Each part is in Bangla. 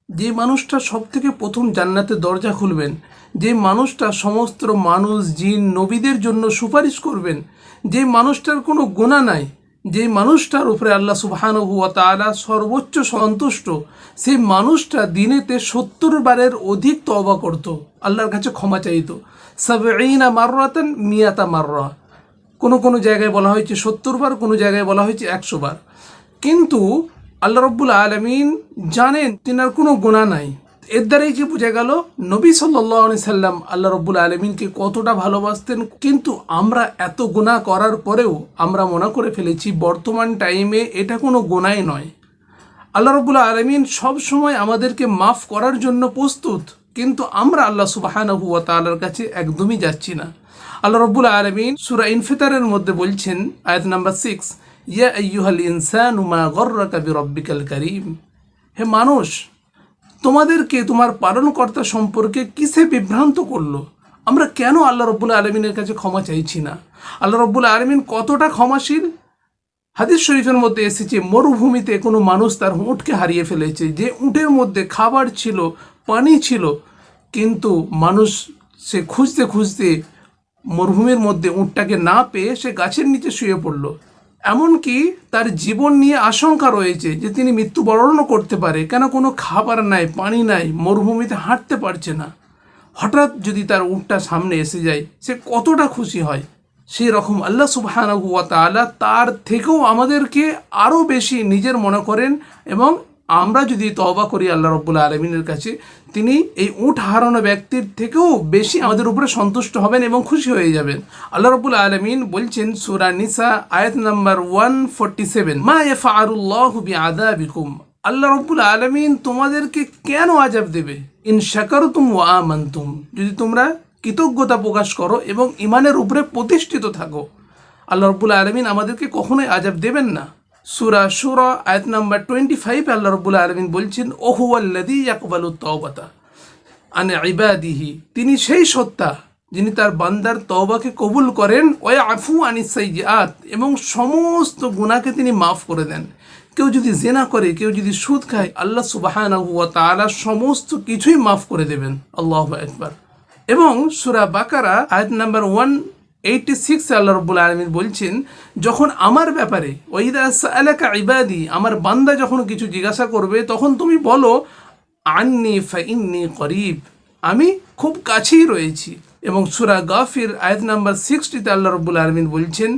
যে মানুষটা সব থেকে প্রথম জান্নাতের দরজা খুলবেন, যে মানুষটা সমস্ত মানুষ জিন নবীদের জন্য সুপারিশ করবেন, যে মানুষটার কোনো গুনাহ নাই, যে মানুষটার উপরে আল্লাহ সুবহানাহু ওয়া তাআলা সর্বোচ্চ সন্তুষ্ট, সেই মানুষটা দিনেতে 70 বারের অধিক তওবা করত, আল্লাহর কাছে ক্ষমা চাইতো। 70 মাররাতান মিয়াতা মাররা, কোনো জায়গায় বলা হয়েছে 70 বার, কোনো জায়গায় বলা হয়েছে 100 বার। কিন্তু আল্লাহ রব্বুল আলামিন জানেন তিনার কোনো গুনাহ নাই। এর দ্বারাই যে বোঝা গেল নবী সাল্লাল্লাহু আলাইহি সাল্লাম আল্লাহ রব্বুল আলামিনকে কতটা ভালোবাসতেন। কিন্তু আমরা এত গুনাহ করার পরেও আমরা মনে করে ফেলেছি বর্তমান টাইমে এটা কোনো গুনাহই নয়। আল্লাহ রব্বুল আলামিন সব সময় আমাদেরকে মাফ করার জন্য প্রস্তুত, কিন্তু আমরা আল্লাহ সুবহানাহু ওয়া তাআলার কাছে একদমই যাচ্ছি না। আল্লাহ রব্বুল আলামিন সূরা ইনফিতারের মধ্যে বলছেন, আয়াত নাম্বার 6, ইয়া আইয়ুহাল ইনসানু মা গররাকা বিরব্বিকাল কারীম, হে মানুষ, তোমাদেরকে তোমার পালনকর্তা সম্পর্কে কিসে বিভ্রান্ত করলো? আমরা কেন আল্লাহ রব্বুল আলামিনের কাছে ক্ষমা চাইছি না? আল্লাহ রব্বুল আলামিন কতটা ক্ষমাশীল। হাদিস শরীফের মধ্যে এসেছে, মরুভূমিতে কোনো মানুষ তার উটকে হারিয়ে ফেলেছে, যে উটের মধ্যে খাবার ছিল, পানি ছিল, কিন্তু মানুষ সে খুঁজতে খুঁজতে মরুভূমির মধ্যে উটটাকে না পেয়ে সে গাছের নিচে শুয়ে পড়ল। এমনকি তার জীবন নিয়ে আশঙ্কা রয়েছে যে তিনি মৃত্যুবরণও করতে পারে, কেন কোনো খাবার নাই, পানি নাই, মরুভূমিতে হাঁটতে পারছে না। হঠাৎ যদি তার উটটা সামনে এসে যায়, সে কতটা খুশি হয়। সেই রকম আল্লাহ সুবহানাহু ওয়া তাআলা তার থেকেও আমাদেরকে আরও বেশি নিজের মনে করেন, এবং আমরা যদি তওবা করি আল্লাহ রব্বুল আলামিনের কাছে, তিনি এই উট হারানো ব্যক্তির থেকেও বেশি আমাদের উপরে সন্তুষ্ট হবেন এবং খুশি হয়ে যাবেন। আল্লাহ রব্বুল আলামিন বলছেন সূরা নিসা আয়াত নাম্বার 147, মা ইয়াফআলুল্লাহু বিআযাবিকুম, আল্লাহ রব্বুল আলামিন তোমাদেরকে কেন আযাব দেবে? ইন শাকারতুম ওয়া আমানতুম, যদি তোমরা কৃতজ্ঞতা প্রকাশ করো এবং ঈমানের উপরে প্রতিষ্ঠিত থাকো। আল্লাহ রব্বুল আলামিন আমাদেরকে কখনোই আযাব দেবেন না। সূরা শুরা আয়াত নাম্বার 25 আল্লাহ রব্বুল আলামিন বলছেন, ও হুয়াল্লাযী ইয়াকবালুত তাওবাতা আন ইবাদিহি, তিনি সেই সত্তা যিনি তার বান্দার তওবাকে কবুল করেন, ওয়া আফু আনিস সাইয়্যাত, এবং সমস্ত গুনাহকে তিনি মাফ করে দেন। কেউ যদি জিনা করে, কেউ যদি সুদ খায়, আল্লাহ সুবহানাহু ওয়া তাআলা সমস্ত কিছুই মাফ করে দেবেন। আল্লাহু আকবার। এবং সূরা বাকারা আয়াত নাম্বার 186 আল্লাহ রাব্বুল আলামিন বলছেন, যখন আমার ব্যাপারে, ওয়াইদা সাআলাকা ইবাদি, আমার বান্দা যখন কিছু জিজ্ঞাসা করবে, তখন তুমি বলো আন্নী ফাইন্নী করিব, আমি খুব কাছেই রয়েছি। এবং সূরা গাফির আয়াত নাম্বার 60 আল্লাহ রাব্বুল আলামিন বলছেন,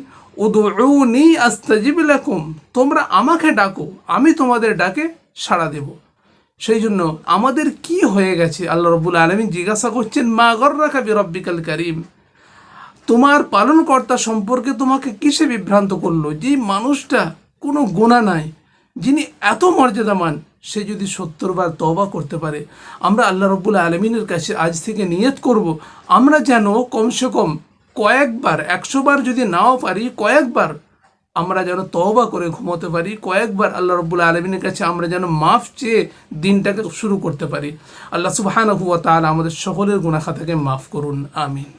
উদউনি আস্তাজিব লাকুম, তোমরা আমাকে ডাকো, আমি তোমাদের ডাকে সাড়া দেব। সেই জন্য আমাদের কি হয়ে গেছে, আল্লাহ রাব্বুল আলামিন জিজ্ঞাসা করছেন, মা গররাকা বিরব্বিকাল কারীম, তোমার পালনকর্তা সম্পর্কে তোমাকে কিসে বিভ্রান্ত করলো? যে মানুষটা কোনো গুনাহ নাই, যিনি এত মর্যাদামান, সে যদি 70 বার তওবা করতে পারে, আমরা আল্লাহ রাব্বুল আলামিনের কাছে আজ থেকে নিয়ত করব, আমরা যেন কমসে কম কয়েকবার, 100 বার যদি নাও পারি, কয়েকবার আমরা যেন তওবা করে ঘুমোতে পারি, কয়েকবার আল্লাহ রাব্বুল আলামিনের কাছে আমরা যেন মাফ চেয়ে দিনটাকে শুরু করতে পারি। আল্লাহ সুবহানাহু ওয়া তাআলা আমাদের সকলের গুনাহ খাতাকে মাফ করুন, আমিন।